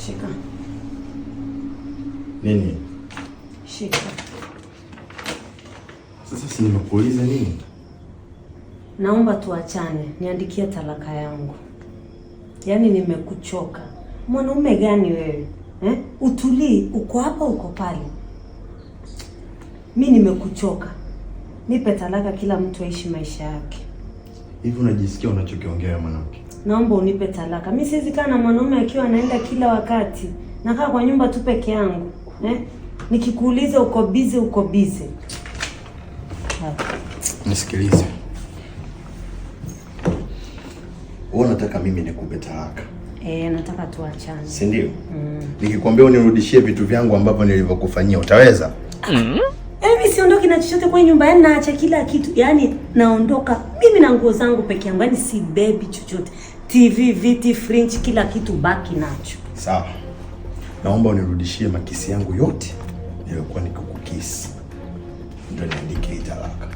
Shika. Nini? Shika. Sasa si nimekuuliza nini? Naomba tuachane, niandikie talaka yangu. Yaani nimekuchoka. Mwanaume gani wewe? Utulii, uko hapa uko pale. Mimi nimekuchoka. Nipe talaka, kila mtu aishi maisha yake. Hivi unajisikia unachokiongea mwanamke? Naomba unipe talaka. Mimi siwezi kaa na mwanaume akiwa anaenda kila wakati. Nakaa kwa nyumba tu peke yangu. Nikikuuliza uko busy. Nisikilize. Wewe unataka mimi nikupe talaka? Nataka tuachane. Si ndio? Nikikwambia unirudishie vitu vyangu ambavyo nilivyokufanyia, utaweza? Mimi siondoki na chochote kwa nyumba, yani naacha kila kitu. Yaani naondoka mimi na nguo zangu peke yangu, yani si baby chochote. TV, viti, fridge, kila kitu baki nacho. Sawa. Naomba unirudishie makisi yangu yote nilikuwa nikukukisi. Ndio niandike talaka.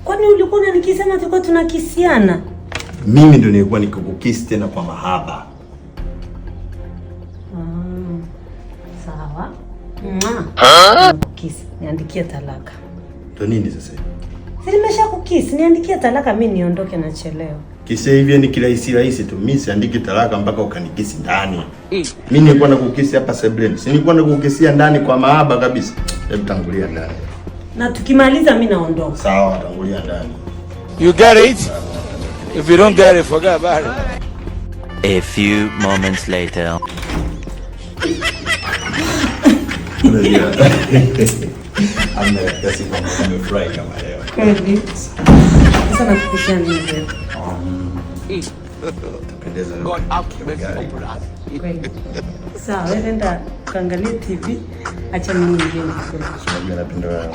Kwani ulikuwa unanikisema tulikuwa tunakisiana? Mimi ndio nilikuwa nikukukisi tena kwa mahaba. Sawa. Kukisi, niandikie talaka. Ndio nini sasa? Si nimeshakukisi, niandikie talaka mimi niondoke na cheleo. Kisa hivi ni kirahisi tu. Mimi siandiki talaka mpaka ukanikisi ndani. Mimi nilikuwa nakukisi hapa sebleni. Si nilikuwa nakukisia ndani kwa mahaba kabisa. Hebu tangulia ndani. Na tukimaliza mimi naondoka. Sawa, tangulia ndani. You get it? If you don't get it, forget about it. A few moments later. Amekasi kama amefurahi kama leo. Kweli. Sasa nakukushia nini leo? Utapendeza. God out, open Kweli. Sawa, wewe nenda kaangalia TV, acha mimi niingie nikule. Napenda